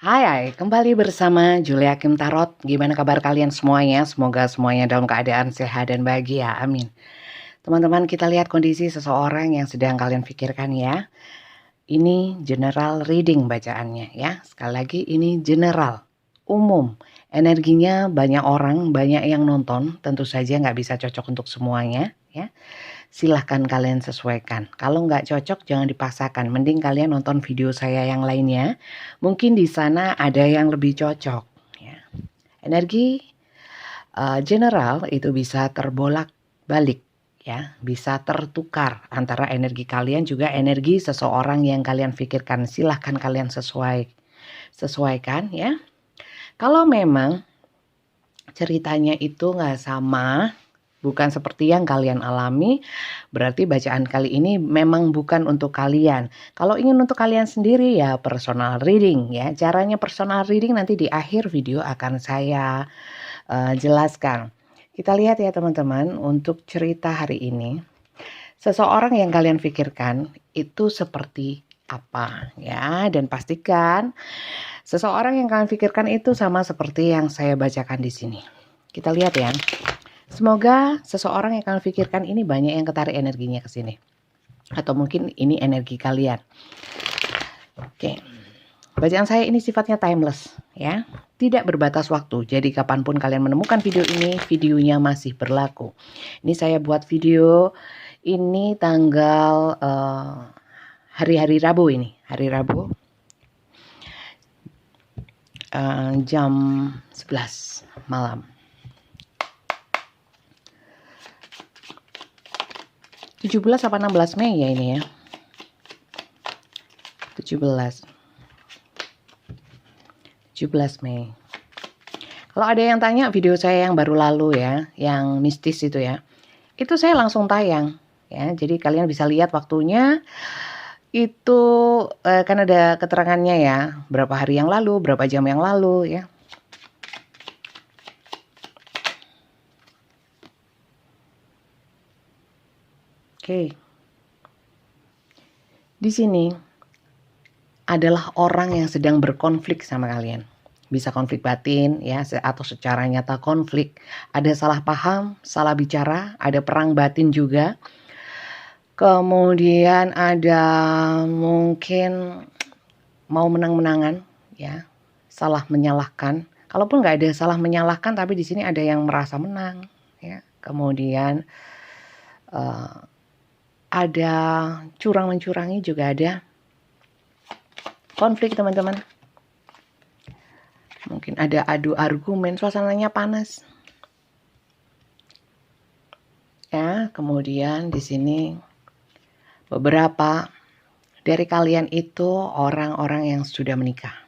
Hai, kembali bersama Julia Kim Tarot. Gimana kabar kalian semuanya? Semoga semuanya dalam keadaan sehat dan bahagia. Amin. Teman-teman, kita lihat kondisi seseorang yang sedang kalian pikirkan ya. Ini general reading bacaannya ya. Sekali lagi ini general, umum. Energinya banyak orang, banyak yang nonton. Tentu saja nggak bisa cocok untuk semuanya ya. Silahkan kalian sesuaikan. Kalau nggak cocok jangan dipaksakan. Mending kalian nonton video saya yang lainnya. Mungkin di sana ada yang lebih cocok. Ya. Energi general itu bisa terbolak-balik. Ya, bisa tertukar antara energi kalian juga energi seseorang yang kalian pikirkan. Silahkan kalian sesuaikan ya. Kalau memang ceritanya itu nggak sama, bukan seperti yang kalian alami, berarti bacaan kali ini memang bukan untuk kalian. Kalau ingin untuk kalian sendiri ya personal reading ya. Caranya personal reading nanti di akhir video akan saya jelaskan. Kita lihat ya teman-teman untuk cerita hari ini. Seseorang yang kalian pikirkan itu seperti apa ya, dan pastikan seseorang yang kalian pikirkan itu sama seperti yang saya bacakan di sini. Kita lihat ya. Semoga seseorang yang kalian pikirkan ini banyak yang ketarik energinya ke sini. Atau mungkin ini energi kalian. Oke. Bacaan saya ini sifatnya timeless ya. Tidak berbatas waktu. Jadi kapanpun kalian menemukan video ini, videonya masih berlaku. Ini saya buat video ini tanggal hari-hari Rabu ini. Hari Rabu. Jam 11 malam. 17 apa 16 Mei ya ini ya. 17 Mei. Kalau ada yang tanya video saya yang baru lalu ya, yang mistis itu ya. Itu saya langsung tayang ya. Jadi kalian bisa lihat waktunya. Itu kan ada keterangannya ya, berapa hari yang lalu, berapa jam yang lalu ya. Oke. Di sini adalah orang yang sedang berkonflik sama kalian. Bisa konflik batin ya, atau secara nyata konflik. Ada salah paham, salah bicara, ada perang batin juga. Kemudian ada mungkin mau menang-menangan ya, salah menyalahkan. Kalaupun nggak ada salah menyalahkan, tapi di sini ada yang merasa menang ya. Kemudian ada curang mencurangi juga ada. Konflik teman-teman. Mungkin ada adu argumen, suasananya panas. Ya, kemudian di sini beberapa dari kalian itu orang-orang yang sudah menikah.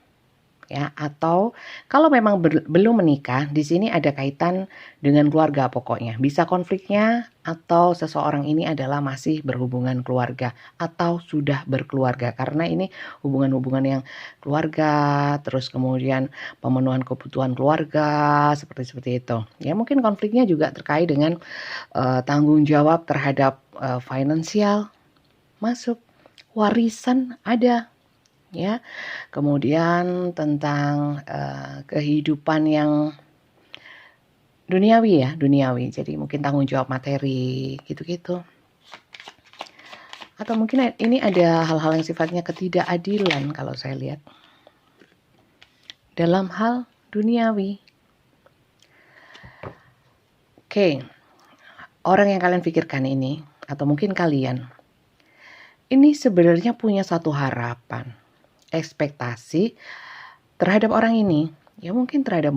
Ya, atau kalau memang belum menikah, di sini ada kaitan dengan keluarga pokoknya. Bisa konfliknya atau seseorang ini adalah masih berhubungan keluarga atau sudah berkeluarga, karena ini hubungan-hubungan yang keluarga, terus kemudian pemenuhan kebutuhan keluarga seperti itu. Ya, mungkin konfliknya juga terkait dengan tanggung jawab terhadap finansial masuk, warisan ada. Ya, kemudian tentang kehidupan yang duniawi. Jadi mungkin tanggung jawab materi gitu-gitu. Atau mungkin ini ada hal-hal yang sifatnya ketidakadilan kalau saya lihat. Dalam hal duniawi. Oke. Orang yang kalian pikirkan ini atau mungkin kalian ini sebenarnya punya satu harapan, ekspektasi terhadap orang ini, ya mungkin terhadap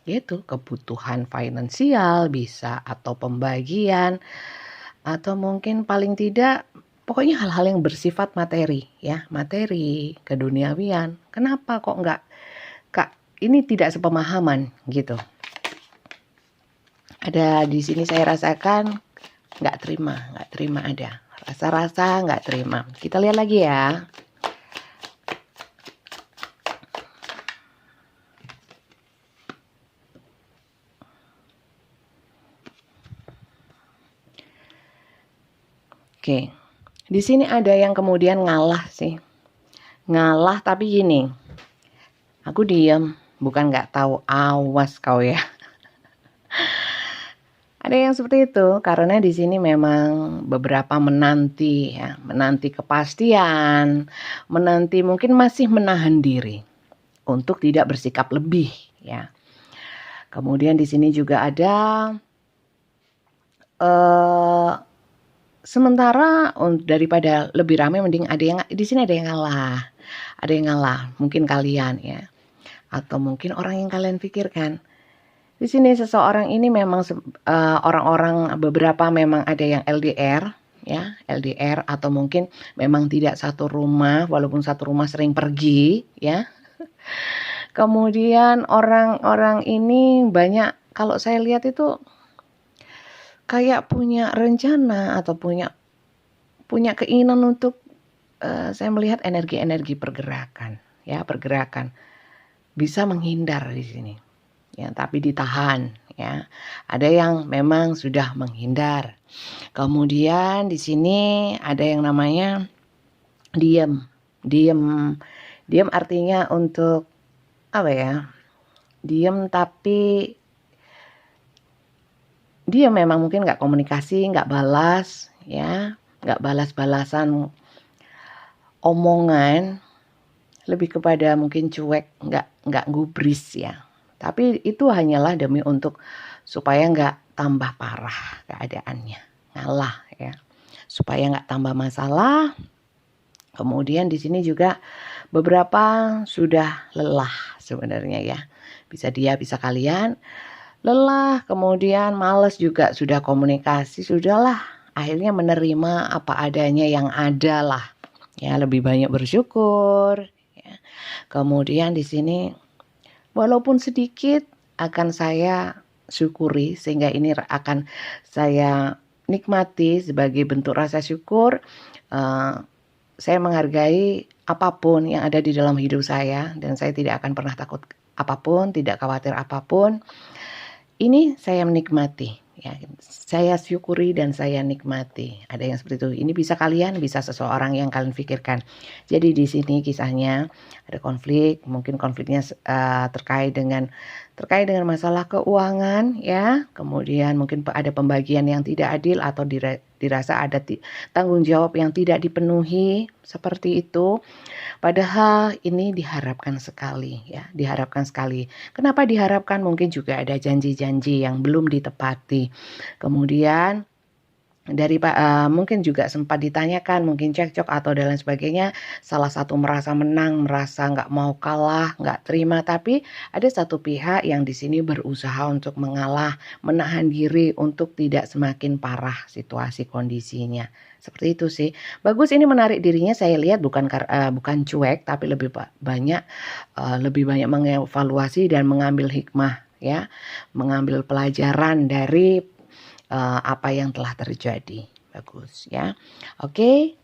yaitu kebutuhan finansial bisa, atau pembagian, atau mungkin paling tidak pokoknya hal-hal yang bersifat materi ya, materi, keduniawian. Kenapa kok enggak Kak, ini tidak sepemahaman gitu. Ada di sini saya rasakan nggak terima ada. Rasa-rasa nggak terima. Kita lihat lagi ya. Oke. Di sini ada yang kemudian ngalah sih. Ngalah tapi gini. Aku diam, bukan nggak tahu, awas kau ya. Ada yang seperti itu karena di sini memang beberapa menanti ya, menanti kepastian, menanti mungkin masih menahan diri untuk tidak bersikap lebih ya. Kemudian di sini juga ada sementara daripada lebih ramai mending ada yang di sini ada yang ngalah. Ada yang ngalah, mungkin kalian ya. Atau mungkin orang yang kalian pikirkan. Di sini seseorang ini memang orang-orang beberapa memang ada yang LDR ya, LDR atau mungkin memang tidak satu rumah walaupun satu rumah sering pergi ya. Kemudian orang-orang ini banyak kalau saya lihat itu kayak punya rencana atau punya keinginan untuk saya melihat energi-energi pergerakan ya, pergerakan bisa menghindar di sini. Ya, tapi ditahan ya. Ada yang memang sudah menghindar. Kemudian di sini ada yang namanya diam. Diam artinya untuk apa ya? Diam tapi dia memang mungkin nggak komunikasi, nggak balas ya, nggak balas-balasan omongan, lebih kepada mungkin cuek, nggak gubris ya. Tapi itu hanyalah demi untuk supaya nggak tambah parah keadaannya, ngalah ya, supaya nggak tambah masalah. Kemudian di sini juga beberapa sudah lelah sebenarnya ya, bisa dia, bisa kalian lelah, kemudian males juga sudah komunikasi, sudahlah akhirnya menerima apa adanya yang ada lah ya, lebih banyak bersyukur ya. Kemudian di sini walaupun sedikit akan saya syukuri sehingga ini akan saya nikmati sebagai bentuk rasa syukur. Saya menghargai apapun yang ada di dalam hidup saya dan saya tidak akan pernah takut apapun, tidak khawatir apapun. Ini saya menikmati ya, saya syukuri dan saya nikmati. Ada yang seperti itu. Ini bisa kalian, bisa seseorang yang kalian pikirkan. Jadi di sini kisahnya ada konflik, mungkin konfliknya terkait dengan masalah keuangan ya. Kemudian mungkin ada pembagian yang tidak adil atau dirasa ada tanggung jawab yang tidak dipenuhi, seperti itu. Padahal ini diharapkan sekali ya, diharapkan sekali. Kenapa diharapkan? Mungkin juga ada janji-janji yang belum ditepati. Kemudian dari mungkin juga sempat ditanyakan, mungkin cekcok atau dan lain sebagainya, salah satu merasa menang, merasa nggak mau kalah, nggak terima, tapi ada satu pihak yang di sini berusaha untuk mengalah, menahan diri untuk tidak semakin parah situasi kondisinya. Seperti itu sih. Bagus, ini menarik dirinya, saya lihat bukan cuek, tapi lebih banyak mengevaluasi dan mengambil hikmah ya, mengambil pelajaran dari apa yang telah terjadi. Bagus ya. Oke.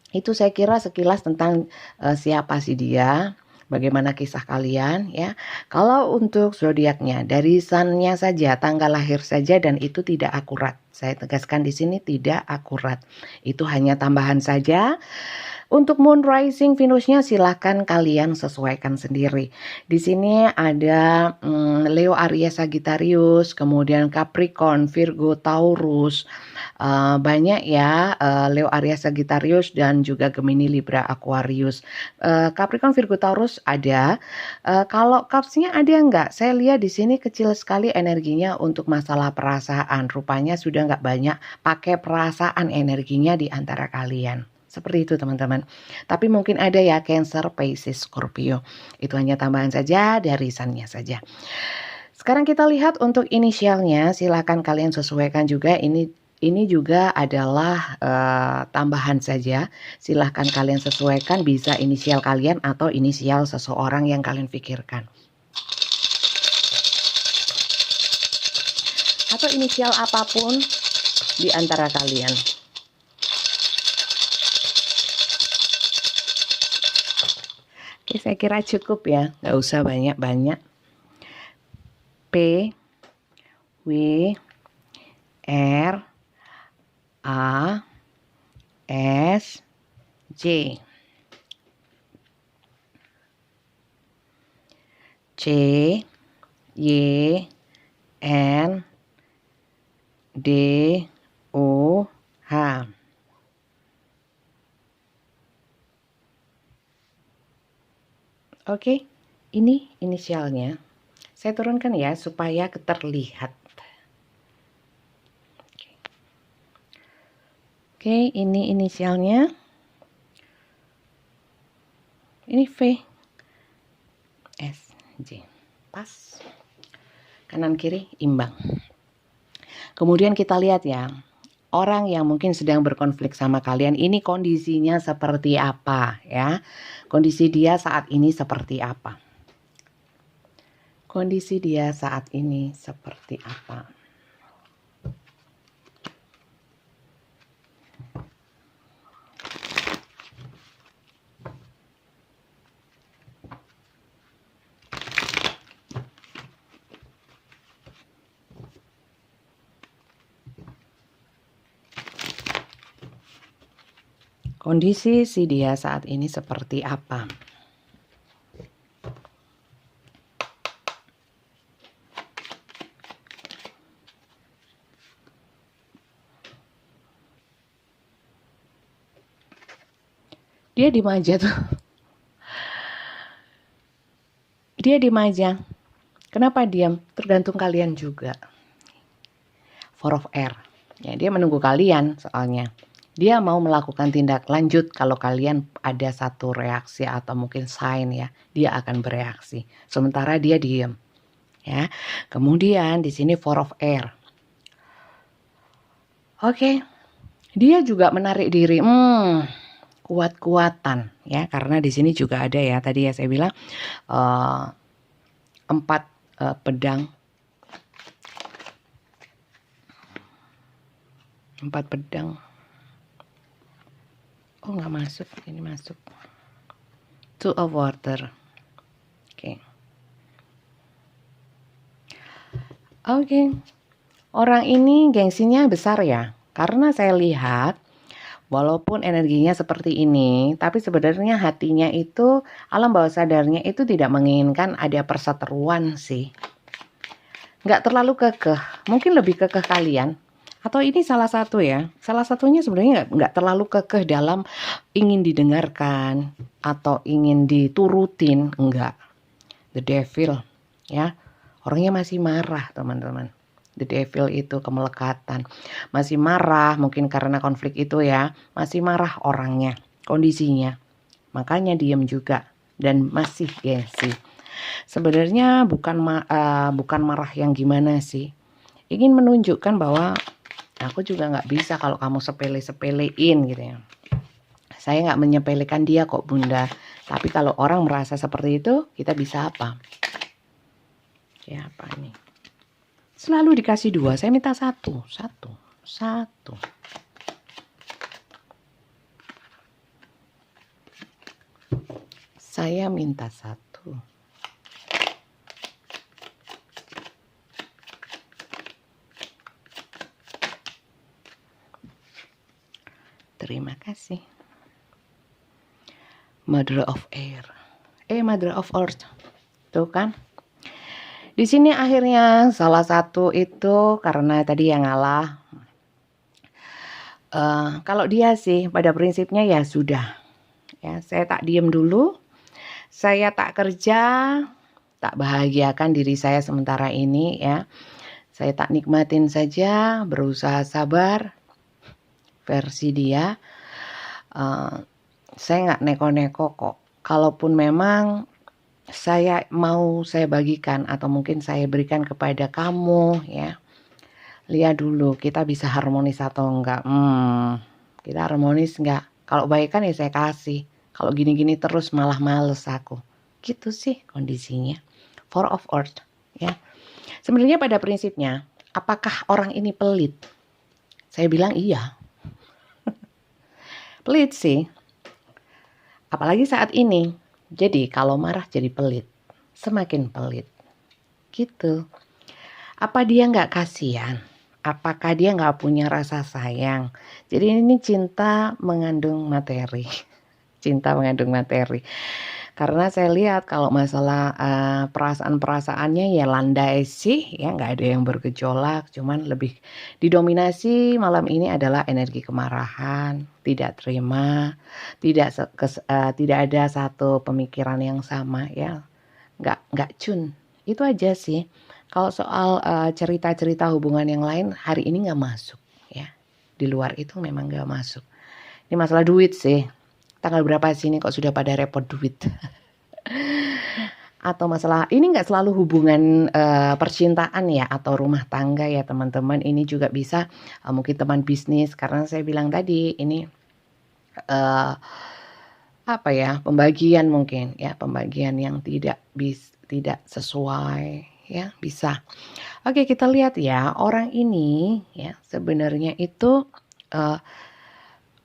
Itu saya kira sekilas tentang siapa sih dia, bagaimana kisah kalian ya. Kalau untuk zodiaknya dari sunnya saja, tanggal lahir saja dan itu tidak akurat. Saya tegaskan di sini tidak akurat. Itu hanya tambahan saja. Untuk moon rising Venusnya silahkan kalian sesuaikan sendiri. Di sini ada Leo, Aries, Sagittarius, kemudian Capricorn, Virgo, Taurus. Banyak ya, Leo, Aries, Sagittarius dan juga Gemini, Libra, Aquarius. Capricorn, Virgo, Taurus ada. Kalau Cupsnya ada enggak? Saya lihat di sini kecil sekali energinya untuk masalah perasaan. Rupanya sudah enggak banyak pakai perasaan energinya di antara kalian. Seperti itu teman-teman. Tapi mungkin ada ya Cancer, Pisces, Scorpio. Itu hanya tambahan saja dari sunnya saja. Sekarang kita lihat untuk inisialnya. Silakan kalian sesuaikan juga. Ini juga adalah tambahan saja. Silahkan kalian sesuaikan, bisa inisial kalian atau inisial seseorang yang kalian pikirkan. Atau inisial apapun di antara kalian. Oke, saya kira cukup ya. Nggak usah banyak-banyak. P, W, R, A, S, J. C, Y, N, D, O, H. Oke, ini inisialnya. Saya turunkan ya supaya terlihat. Oke, ini inisialnya. Ini V, S, J. Pas. Kanan kiri imbang. Kemudian kita lihat ya, orang yang mungkin sedang berkonflik sama kalian ini kondisinya seperti apa ya? Kondisi dia saat ini seperti apa? Kondisi dia saat ini seperti apa? Kondisi si dia saat ini seperti apa? Dia diem aja tuh. Dia diem aja. Kenapa diam? Tergantung kalian juga. Four of Air. Ya, dia menunggu kalian soalnya. Dia mau melakukan tindak lanjut kalau kalian ada satu reaksi atau mungkin sign ya, dia akan bereaksi. Sementara dia diem. Ya. Kemudian di sini Four of Air. Oke. Dia juga menarik diri. Kuat-kuatan ya, karena di sini juga ada ya tadi ya saya bilang 4 pedang. 4 pedang. Oh nggak masuk, ini masuk. Two of Water. Oke. Orang ini gengsinya besar ya. Karena saya lihat walaupun energinya seperti ini, tapi sebenarnya hatinya itu, alam bawah sadarnya itu tidak menginginkan ada perseteruan sih. Nggak terlalu kekeh, mungkin lebih kekeh kalian. Atau ini salah satu ya, salah satunya sebenarnya nggak terlalu kekeh dalam ingin didengarkan atau ingin diturutin, enggak. The Devil ya, orangnya masih marah teman-teman. The Devil itu kemelekatan, masih marah mungkin karena konflik itu ya, masih marah orangnya, kondisinya. Makanya diem juga dan masih gengsi. Sebenarnya bukan marah yang gimana sih, ingin menunjukkan bahwa aku juga nggak bisa kalau kamu sepele-sepelein gitu ya. Saya nggak menyepelekan dia kok bunda. Tapi kalau orang merasa seperti itu, kita bisa apa? Ya apa nih? Selalu dikasih 2, saya minta 1. Saya minta 1. Terima kasih. Mother of Air. Mother of Earth. Tuh kan? Di sini akhirnya salah satu itu karena tadi yang ngalah. Kalau dia sih pada prinsipnya ya sudah. Ya, saya tak diem dulu. Saya tak kerja, tak bahagiakan diri saya sementara ini ya. Saya tak nikmatin saja, berusaha sabar. Versi dia. Saya nggak neko-neko kok. Kalaupun memang saya bagikan atau mungkin saya berikan kepada kamu ya. Lihat dulu kita bisa harmonis atau enggak. Kita harmonis enggak? Kalau baikan ya saya kasih. Kalau gini-gini terus malah males aku. Gitu sih kondisinya. Four of Earth ya. Sebenarnya pada prinsipnya, apakah orang ini pelit? Saya bilang iya. Pelit sih. Apalagi saat ini. Jadi kalau marah jadi pelit. Semakin pelit. Gitu. Apa dia nggak kasihan? Apakah dia nggak punya rasa sayang? Jadi ini cinta mengandung materi. Cinta mengandung materi. Karena saya lihat kalau masalah perasaan-perasaannya ya landai sih, ya nggak ada yang bergejolak, cuman lebih didominasi malam ini adalah energi kemarahan, tidak terima, tidak ada satu pemikiran yang sama ya, nggak cun. Itu aja sih. Kalau soal cerita-cerita hubungan yang lain hari ini nggak masuk ya. Di luar itu memang nggak masuk. Ini masalah duit sih. Tanggal berapa sih ini kok sudah pada repot duit? Atau masalah ini nggak selalu hubungan percintaan ya atau rumah tangga ya teman-teman. Ini juga bisa mungkin teman bisnis, karena saya bilang tadi ini apa ya, pembagian mungkin ya, pembagian yang tidak sesuai ya, bisa. Oke, kita lihat ya, orang ini ya sebenarnya itu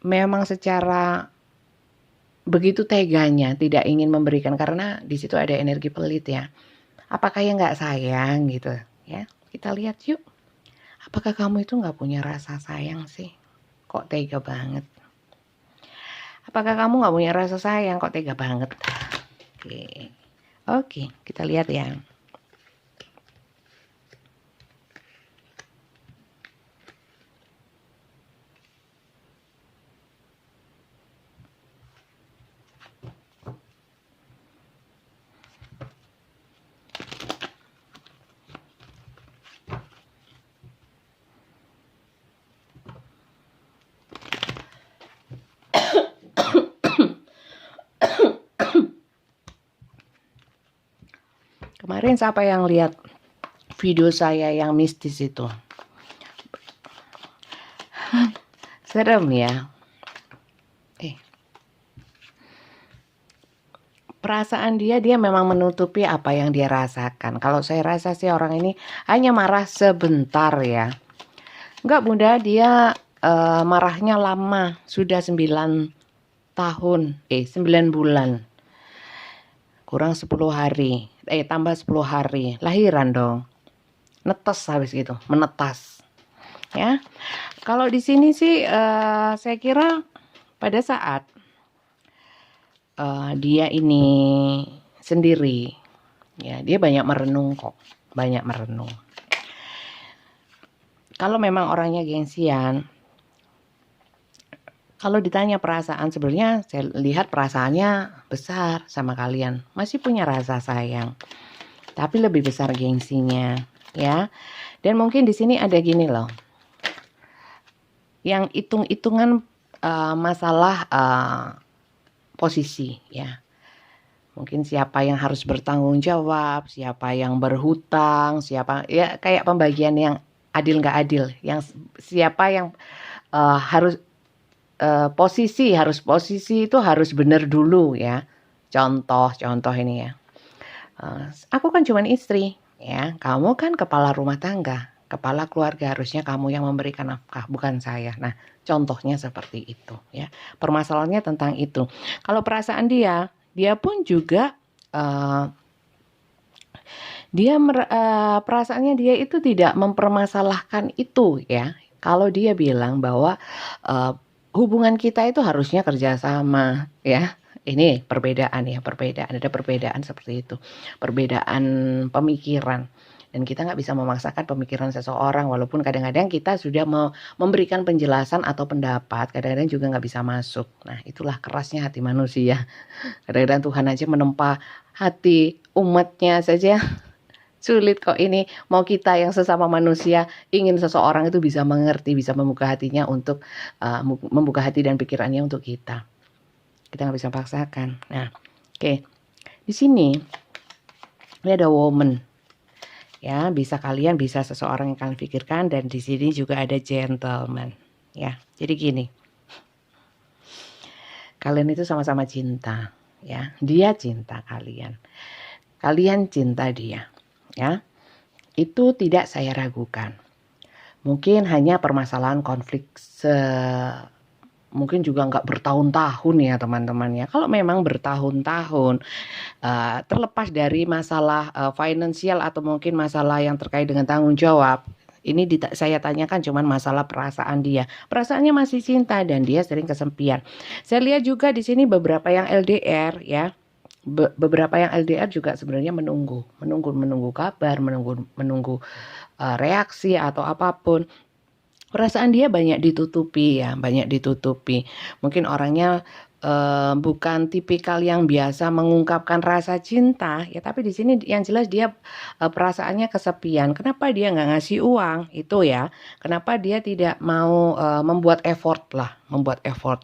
memang secara begitu teganya tidak ingin memberikan, karena di situ ada energi pelit ya. Apakah ya nggak sayang gitu ya? Kita lihat yuk. Apakah kamu itu nggak punya rasa sayang sih? Kok tega banget? Apakah kamu nggak punya rasa sayang? Kok tega banget? Oke, kita lihat ya. Kemarin siapa yang lihat video saya yang mistis itu? Serem ya. Perasaan dia memang menutupi apa yang dia rasakan. Kalau saya rasa sih orang ini hanya marah sebentar ya. Enggak bunda, dia marahnya lama. Sudah 9 tahun, 9 bulan. Kurang 10 hari. Tambah 10 hari. Lahiran dong. Netes habis gitu, menetas. Ya. Kalau di sini sih saya kira pada saat dia ini sendiri ya, dia banyak merenung kok, banyak merenung. Kalau memang orangnya gengsian, kalau ditanya perasaan, sebenarnya saya lihat perasaannya besar sama kalian, masih punya rasa sayang, tapi lebih besar gengsinya ya. Dan mungkin di sini ada gini loh, yang hitung-hitungan masalah posisi ya. Mungkin siapa yang harus bertanggung jawab, siapa yang berhutang, siapa ya, kayak pembagian yang adil nggak adil, yang siapa yang harus posisi itu harus benar dulu ya. Contoh ini ya. Aku kan cuma istri ya, kamu kan kepala rumah tangga, kepala keluarga, harusnya kamu yang memberikan nafkah, bukan saya. Nah, contohnya seperti itu ya. Permasalahannya tentang itu. Kalau perasaan dia pun juga perasaannya dia itu tidak mempermasalahkan itu ya. Kalau dia bilang bahwa hubungan kita itu harusnya kerjasama ya. Ini perbedaan ya, ada perbedaan seperti itu, perbedaan pemikiran. Dan kita nggak bisa memaksakan pemikiran seseorang, walaupun kadang-kadang kita sudah memberikan penjelasan atau pendapat, kadang-kadang juga nggak bisa masuk. Nah, itulah kerasnya hati manusia. Kadang-kadang Tuhan aja menempa hati umatnya saja. Sulit kok ini, mau kita yang sesama manusia ingin seseorang itu bisa mengerti, bisa membuka hatinya untuk membuka hati dan pikirannya untuk kita. Kita nggak bisa paksakan. Nah, oke. Di sini ini ada woman. Ya, bisa seseorang yang kalian pikirkan, dan di sini juga ada gentleman. Ya, jadi gini. Kalian itu sama-sama cinta, ya. Dia cinta kalian. Kalian cinta dia, ya. Itu tidak saya ragukan. Mungkin hanya permasalahan konflik mungkin juga nggak bertahun-tahun ya teman-teman ya. Kalau memang bertahun-tahun, terlepas dari masalah finansial atau mungkin masalah yang terkait dengan tanggung jawab, ini saya tanyakan cuman masalah perasaan dia. Perasaannya masih cinta dan dia sering kesepian. Saya lihat juga di sini beberapa yang LDR ya. Beberapa yang LDR juga sebenarnya menunggu kabar, menunggu reaksi atau apapun. Perasaan dia banyak ditutupi ya, banyak ditutupi. Mungkin orangnya bukan tipikal yang biasa mengungkapkan rasa cinta ya, tapi di sini yang jelas dia perasaannya kesepian. Kenapa dia nggak ngasih uang itu ya? Kenapa dia tidak mau membuat effort lah, membuat effort.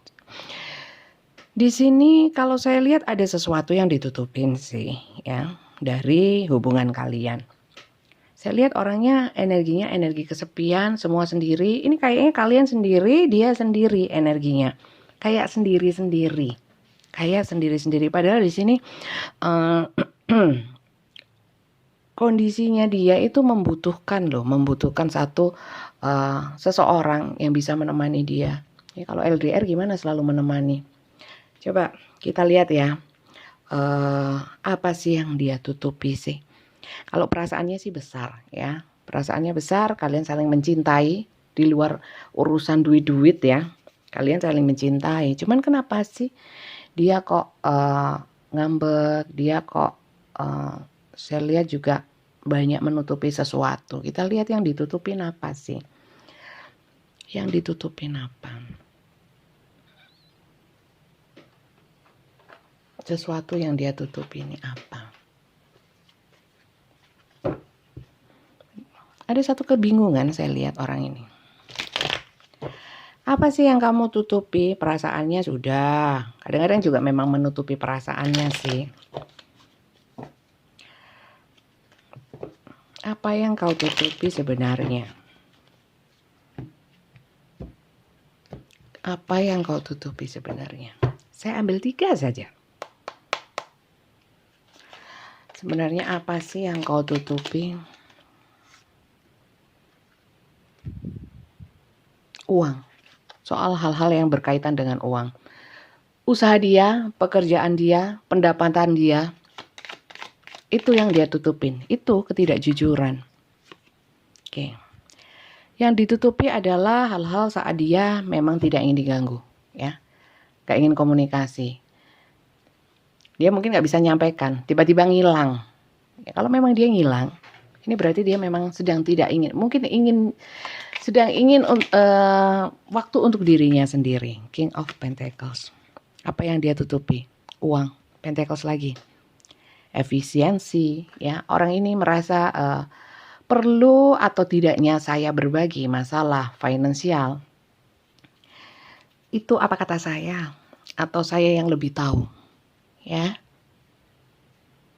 Di sini kalau saya lihat ada sesuatu yang ditutupin sih ya dari hubungan kalian. Saya lihat orangnya energinya energi kesepian, semua sendiri. Ini kayaknya kalian sendiri, dia sendiri energinya. Kayak sendiri-sendiri. Kayak sendiri-sendiri. Padahal di sini kondisinya dia itu membutuhkan loh, membutuhkan seseorang yang bisa menemani dia. Ya, kalau LDR gimana selalu menemani? Coba kita lihat ya. Apa sih yang dia tutupi sih? Kalau perasaannya sih besar ya. Perasaannya besar, kalian saling mencintai di luar urusan duit-duit ya. Kalian saling mencintai. Cuman kenapa sih dia kok ngambek, dia kok saya lihat juga banyak menutupi sesuatu. Kita lihat yang ditutupin apa sih? Yang ditutupin apa? Sesuatu yang dia tutupi ini apa? Ada satu kebingungan saya lihat orang ini. Apa sih yang kamu tutupi? Perasaannya sudah. Kadang-kadang juga memang menutupi perasaannya sih. Apa yang kau tutupi sebenarnya? Apa yang kau tutupi sebenarnya? Saya ambil 3 saja. Sebenarnya apa sih yang kau tutupi? Uang. Soal hal-hal yang berkaitan dengan uang. Usaha dia, pekerjaan dia, pendapatan dia. Itu yang dia tutupin. Itu ketidakjujuran. Oke. Yang ditutupi adalah hal-hal saat dia memang tidak ingin diganggu. Ya. Gak ingin komunikasi. Dia mungkin gak bisa nyampaikan. Tiba-tiba ngilang. Ya, kalau memang dia ngilang, ini berarti dia memang sedang tidak ingin. Mungkin sedang ingin waktu untuk dirinya sendiri. King of Pentacles. Apa yang dia tutupi? Uang. Pentacles lagi. Efisiensi. Ya, orang ini merasa perlu atau tidaknya saya berbagi masalah finansial. Itu apa kata saya? Atau saya yang lebih tahu? Ya.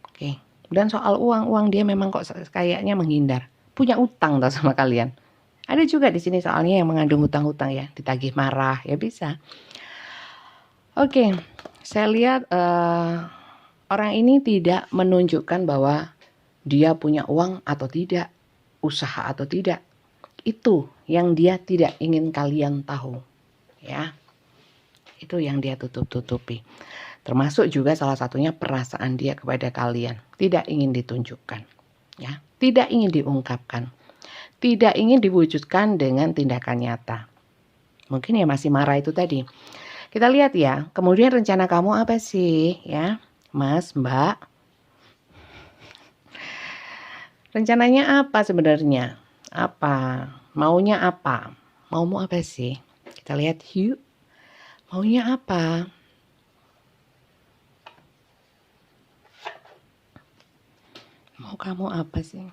Oke. Dan soal uang dia memang kok kayaknya menghindar. Punya utang tau sama kalian. Ada juga di sini soalnya yang mengandung hutang-hutang ya, ditagih marah ya bisa. Oke, saya lihat orang ini tidak menunjukkan bahwa dia punya uang atau tidak, usaha atau tidak. Itu yang dia tidak ingin kalian tahu, ya. Itu yang dia tutup-tutupi. Termasuk juga salah satunya perasaan dia kepada kalian. Tidak ingin ditunjukkan. Ya, tidak ingin diungkapkan. Tidak ingin diwujudkan dengan tindakan nyata. Mungkin ya masih marah itu tadi. Kita lihat ya, kemudian rencana kamu apa sih? Ya, Mas, Mbak. Rencananya apa sebenarnya? Apa? Maunya apa? Maumu apa sih? Kita lihat yuk. Maunya apa? Mau kamu apa sih?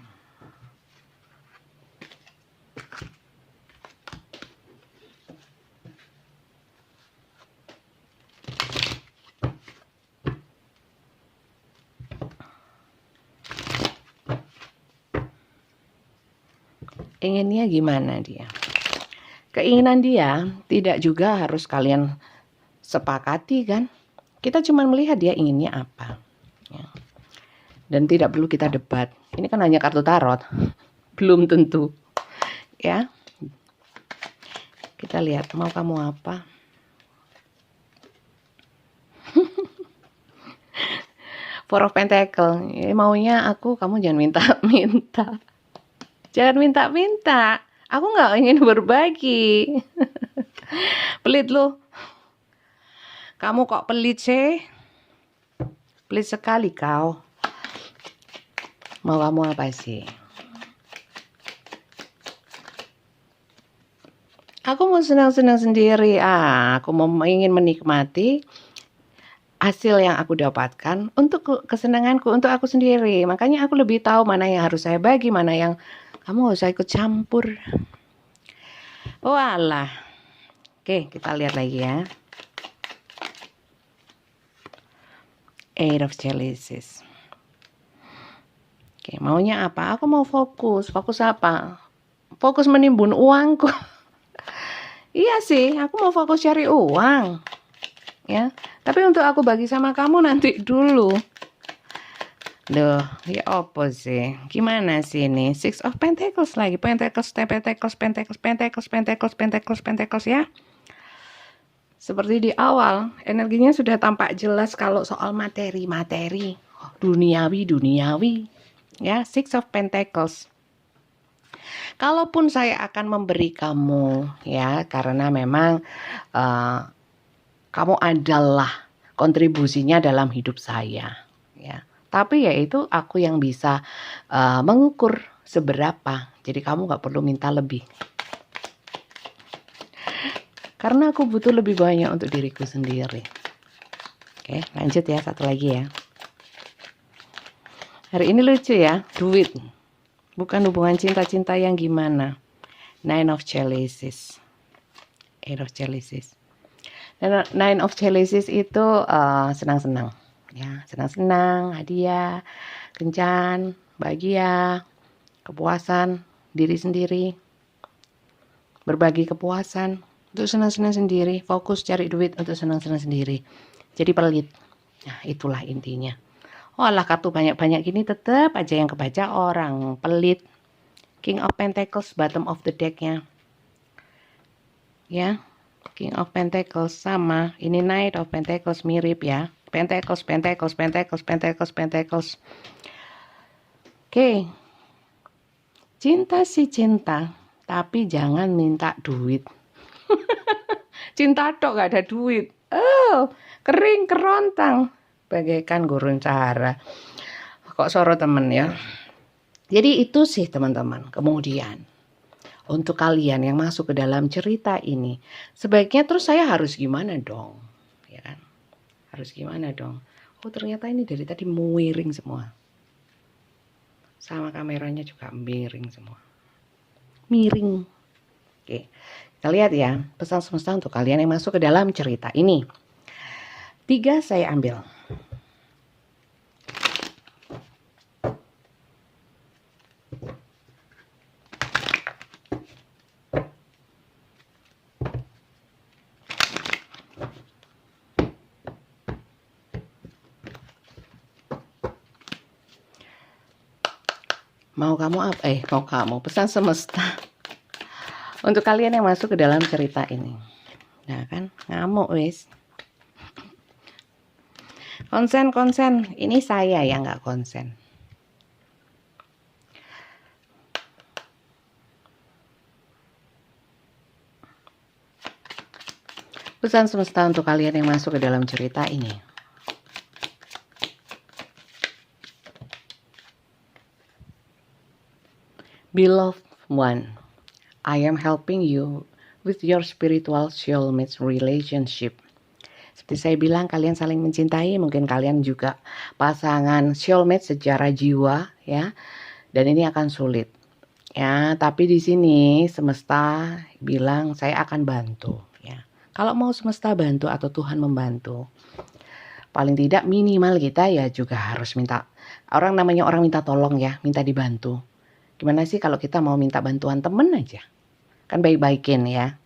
Inginnya gimana dia? Keinginan dia tidak juga harus kalian sepakati kan? Kita cuma melihat dia inginnya apa. Ya. Dan tidak perlu kita debat. Ini kan hanya kartu tarot. Belum tentu. Ya. Kita lihat mau kamu apa. Four of Pentacle. Maunya aku, kamu jangan minta-minta. Jangan minta-minta. Aku gak ingin berbagi. Pelit lu. Kamu kok pelit sih? Please sekali kau. Mau kamu apa sih? Aku mau senang-senang sendiri. Aku mau ingin menikmati hasil yang aku dapatkan untuk kesenanganku, untuk aku sendiri. Makanya aku lebih tahu mana yang harus saya bagi, mana yang kamu gak usah ikut campur. Walah. Oke, kita lihat lagi ya. Eight of Chalices. Oke, maunya apa? Aku mau fokus. Fokus apa? Fokus menimbun uangku. Iya sih, aku mau fokus cari uang. Ya, tapi untuk aku bagi sama kamu nanti dulu. Loh, ya apa sih? Gimana sih ini? Six of Pentacles lagi. Pentacles ya. Seperti di awal, energinya sudah tampak jelas kalau soal materi. Duniawi. Ya, Six of Pentacles. Kalaupun saya akan memberi kamu, ya, karena memang kamu adalah kontribusinya dalam hidup saya, ya. Tapi yaitu aku yang bisa mengukur seberapa. Jadi kamu gak perlu minta lebih. Karena aku butuh lebih banyak untuk diriku sendiri. Oke, lanjut ya, satu lagi ya. Hari ini lucu ya, duit. Bukan hubungan cinta-cinta yang gimana. Nine of Chalices. Eight of Chalices. Nine of Chalices itu senang-senang. Ya, senang-senang, hadiah, kencan, bahagia, kepuasan diri sendiri, berbagi kepuasan untuk senang-senang sendiri, fokus cari duit untuk senang-senang sendiri. Jadi pelit. Nah, itulah intinya. Walah, kartu banyak-banyak gini tetap aja yang kebaca orang pelit. King of Pentacles bottom of the deck-nya. Ya. King of Pentacles sama ini Knight of Pentacles mirip ya. Pentacles. Oke. Cinta sih cinta, tapi jangan minta duit. Cinta tok gak ada duit. Kering kerontang bagaikan gurun cahara. Kok soro temen ya. Jadi itu sih teman-teman. Kemudian untuk kalian yang masuk ke dalam cerita ini, sebaiknya terus saya harus gimana dong? Ya kan? Harus gimana dong? Oh, ternyata ini dari tadi miring semua. Sama kameranya juga miring semua. Miring. Oke. Kita lihat ya, pesan semesta untuk kalian yang masuk ke dalam cerita ini. 3 saya ambil. Mau kamu pesan semesta untuk kalian yang masuk ke dalam cerita ini. Nah kan, ngamuk wis. Konsen, ini saya yang nggak konsen. Pesan semesta untuk kalian yang masuk ke dalam cerita ini. Beloved one, I am helping you with your spiritual soulmate relationship. Seperti saya bilang, kalian saling mencintai, mungkin kalian juga pasangan soulmate secara jiwa ya. Dan ini akan sulit. Ya, tapi di sini semesta bilang saya akan bantu ya. Kalau mau semesta bantu atau Tuhan membantu, paling tidak minimal kita ya juga harus minta. Namanya orang minta tolong ya, minta dibantu. Gimana sih kalau kita mau minta bantuan temen aja? Kan baik-baikin ya.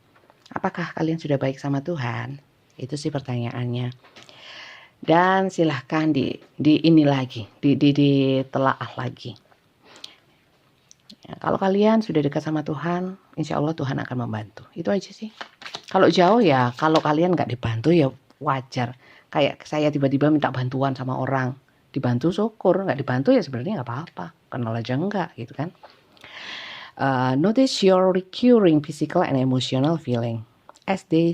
Apakah kalian sudah baik sama Tuhan? Itu sih pertanyaannya. Dan silahkan ditelaah lagi. Ya, kalau kalian sudah dekat sama Tuhan, insya Allah Tuhan akan membantu. Itu aja sih. Kalau jauh ya, kalau kalian nggak dibantu ya wajar. Kayak saya tiba-tiba minta bantuan sama orang. Dibantu syukur, nggak dibantu ya sebenarnya nggak apa-apa. Kenal aja enggak gitu kan. Notice your recurring physical and emotional feeling as they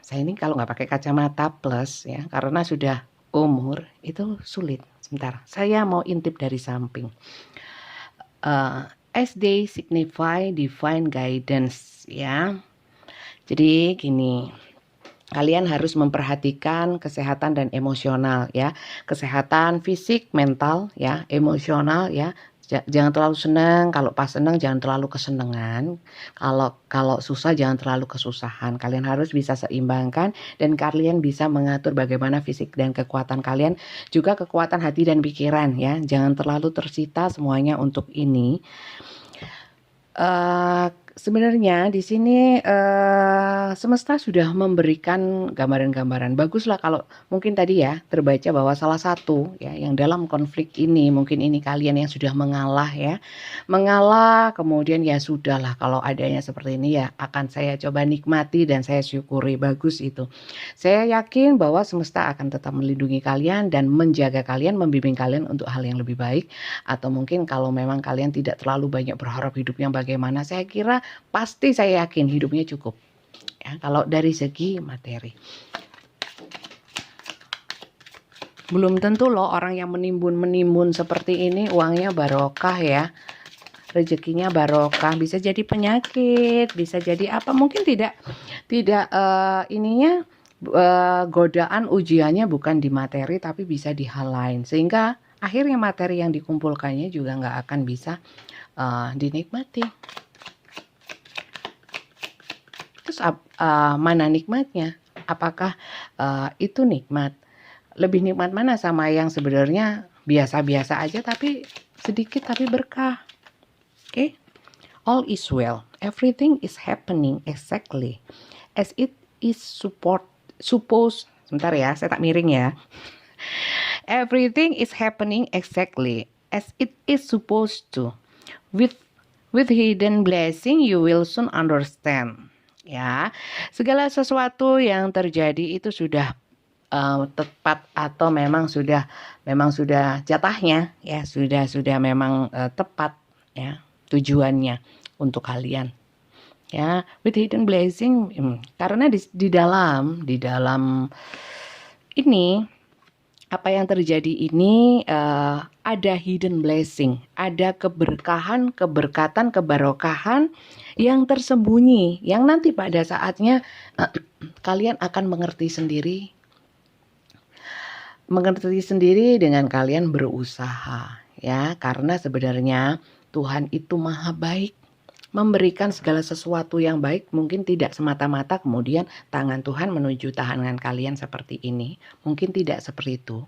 Saya ini kalau nggak pakai kacamata plus ya, karena sudah umur itu sulit. Sebentar, saya mau intip dari samping. As they signify divine guidance ya. Jadi gini, kalian harus memperhatikan kesehatan dan emosional ya. Kesehatan fisik, mental ya, emosional ya. Jangan terlalu senang, kalau pas senang jangan terlalu kesenangan. Kalau susah jangan terlalu kesusahan. Kalian harus bisa seimbangkan dan kalian bisa mengatur bagaimana fisik dan kekuatan kalian, juga kekuatan hati dan pikiran ya. Jangan terlalu tersita semuanya untuk ini. Sebenarnya di sini semesta sudah memberikan gambaran-gambaran. Baguslah kalau mungkin tadi ya terbaca bahwa salah satu ya yang dalam konflik ini, mungkin ini kalian yang sudah mengalah ya. Mengalah kemudian ya sudahlah, kalau adanya seperti ini ya akan saya coba nikmati dan saya syukuri. Bagus itu. Saya yakin bahwa semesta akan tetap melindungi kalian dan menjaga kalian, membimbing kalian untuk hal yang lebih baik. Atau mungkin kalau memang kalian tidak terlalu banyak berharap hidupnya bagaimana, saya kira pasti saya yakin hidupnya cukup ya, kalau dari segi materi. Belum tentu loh orang yang menimbun seperti ini uangnya barokah ya, rezekinya barokah. Bisa jadi penyakit, bisa jadi apa, mungkin tidak ininya godaan ujiannya bukan di materi tapi bisa di hal lain, sehingga akhirnya materi yang dikumpulkannya juga nggak akan bisa dinikmati. Terus mana nikmatnya? Apakah itu nikmat? Lebih nikmat mana sama yang sebenarnya biasa-biasa aja tapi sedikit tapi berkah? Oke? All is well. Everything is happening exactly as it is supposed. Sebentar ya, saya tak miring ya. Everything is happening exactly as it is supposed to. With hidden blessing you will soon understand. Ya, segala sesuatu yang terjadi itu sudah tepat atau memang sudah jatahnya ya, sudah memang tepat ya tujuannya untuk kalian. Ya, with hidden blessing karena di dalam ini apa yang terjadi ini ada hidden blessing, ada keberkahan, keberkatan, kebarokahan yang tersembunyi, yang nanti pada saatnya kalian akan mengerti sendiri dengan kalian berusaha ya, karena sebenarnya Tuhan itu maha baik, memberikan segala sesuatu yang baik. Mungkin tidak semata-mata kemudian tangan Tuhan menuju tangan kalian seperti ini, mungkin tidak seperti itu.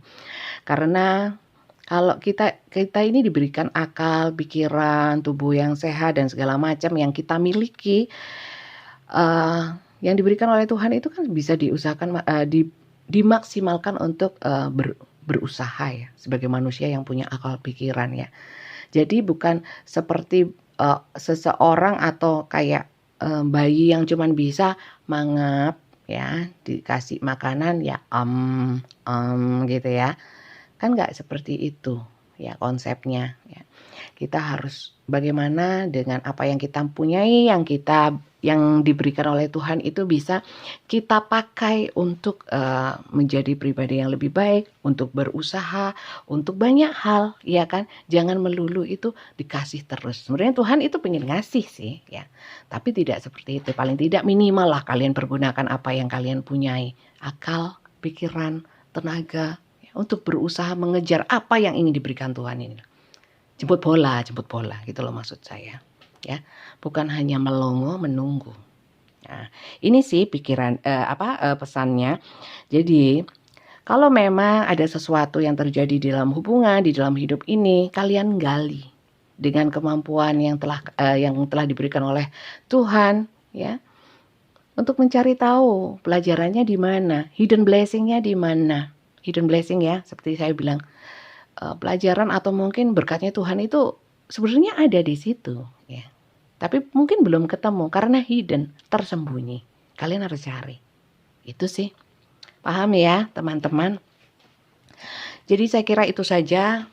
Karena kalau kita ini diberikan akal, pikiran, tubuh yang sehat dan segala macam yang kita miliki, yang diberikan oleh Tuhan itu kan bisa diusahakan, dimaksimalkan untuk berusaha ya, sebagai manusia yang punya akal pikiran ya. Jadi bukan seperti seseorang atau kayak bayi yang cuman bisa mangap ya, dikasih makanan ya gitu ya. Kan nggak seperti itu ya konsepnya ya. Kita harus bagaimana dengan apa yang kita punyai, yang diberikan oleh Tuhan itu bisa kita pakai untuk menjadi pribadi yang lebih baik, untuk berusaha, untuk banyak hal ya kan. Jangan melulu itu dikasih terus. Sebenarnya Tuhan itu pengen ngasih sih ya, tapi tidak seperti itu. Paling tidak minimal lah kalian pergunakan apa yang kalian punyai, akal, pikiran, tenaga, untuk berusaha mengejar apa yang ingin diberikan Tuhan ini. Jemput bola gitu loh maksud saya ya, bukan hanya melongo menunggu. Nah, ini sih pikiran pesannya. Jadi kalau memang ada sesuatu yang terjadi di dalam hubungan, di dalam hidup ini, kalian gali dengan kemampuan yang telah diberikan oleh Tuhan ya, untuk mencari tahu pelajarannya di mana, hidden blessing-nya di mana. Hidden blessing ya, seperti saya bilang, pelajaran atau mungkin berkatnya Tuhan itu sebenarnya ada di situ ya. Tapi mungkin belum ketemu karena hidden, tersembunyi. Kalian harus cari. Itu sih. Paham ya, teman-teman? Jadi saya kira itu saja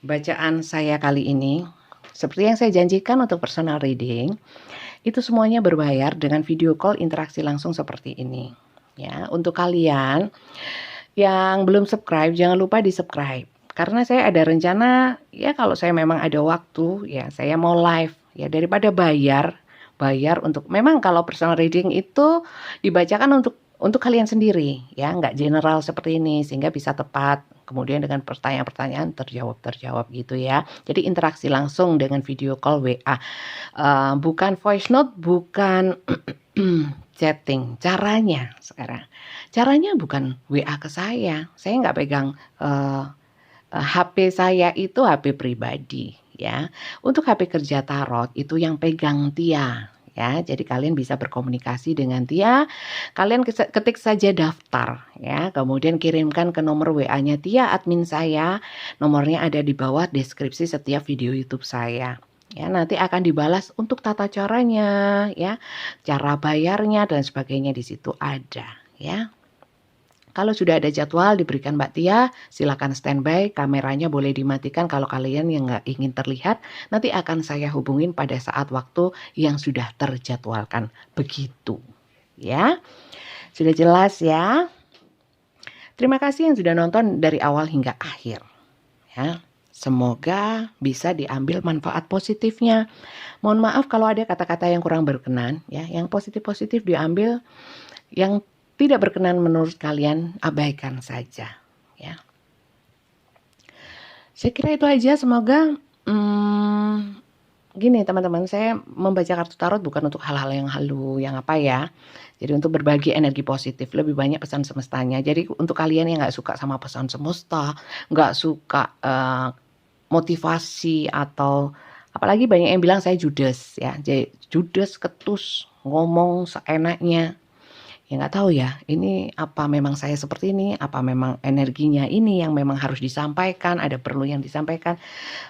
bacaan saya kali ini. Seperti yang saya janjikan untuk personal reading, Itu semuanya berbayar dengan video call interaksi langsung seperti ini. Ya, untuk kalian yang belum subscribe, jangan lupa di-subscribe. Karena saya ada rencana, ya kalau saya memang ada waktu, ya saya mau live. Ya daripada bayar untuk, memang kalau personal reading itu dibacakan untuk kalian sendiri, ya nggak general seperti ini, sehingga bisa tepat. Kemudian dengan pertanyaan-pertanyaan terjawab gitu ya. Jadi interaksi langsung dengan video call WA. Bukan voice note, bukan chatting. Caranya bukan WA ke saya nggak pegang HP saya itu HP pribadi ya. Untuk HP kerja tarot itu yang pegang Tia ya. Jadi kalian bisa berkomunikasi dengan Tia. Kalian ketik saja daftar ya, kemudian kirimkan ke nomor WA-nya Tia, admin saya. Nomornya ada di bawah deskripsi setiap video YouTube saya. Ya, nanti akan dibalas untuk tata caranya ya, cara bayarnya dan sebagainya di situ ada ya. Kalau sudah ada jadwal diberikan Mbak Tia, silakan standby, kameranya boleh dimatikan kalau kalian yang nggak ingin terlihat. Nanti akan saya hubungin pada saat waktu yang sudah terjadwalkan. Begitu, ya. Sudah jelas ya? Terima kasih yang sudah nonton dari awal hingga akhir. Ya, semoga bisa diambil manfaat positifnya. Mohon maaf kalau ada kata-kata yang kurang berkenan, ya. Yang positif-positif diambil, yang tidak berkenan menurut kalian abaikan saja ya. Saya kira itu aja. Semoga gini teman-teman, saya membaca kartu tarot bukan untuk hal-hal yang halu yang apa ya. Jadi untuk berbagi energi positif, lebih banyak pesan semestanya. Jadi untuk kalian yang nggak suka sama pesan semesta, nggak suka motivasi, atau apalagi banyak yang bilang saya judes ya, jadi judes, ketus, ngomong seenaknya. Ya nggak tahu ya, ini apa memang saya seperti ini, apa memang energinya ini yang memang harus disampaikan, ada perlu yang disampaikan.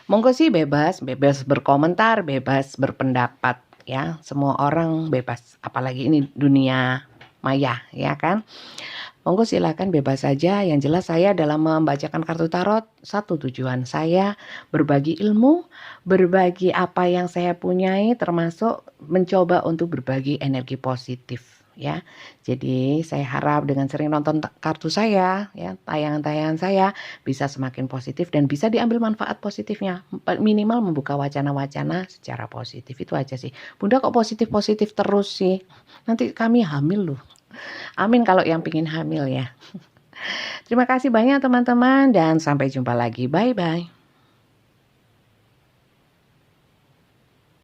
Monggo sih bebas berkomentar, bebas berpendapat ya. Semua orang bebas, apalagi ini dunia maya ya kan. Monggo silakan bebas saja. Yang jelas saya dalam membacakan kartu tarot, satu tujuan saya berbagi ilmu, berbagi apa yang saya punyai, termasuk mencoba untuk berbagi energi positif. Ya, jadi saya harap dengan sering nonton kartu saya, ya tayangan-tayangan saya bisa semakin positif dan bisa diambil manfaat positifnya. Minimal membuka wacana-wacana secara positif, itu aja sih. Bunda kok positif-positif terus sih? Nanti kami hamil loh. Amin kalau yang pingin hamil ya. Terima kasih banyak teman-teman dan sampai jumpa lagi. Bye-bye.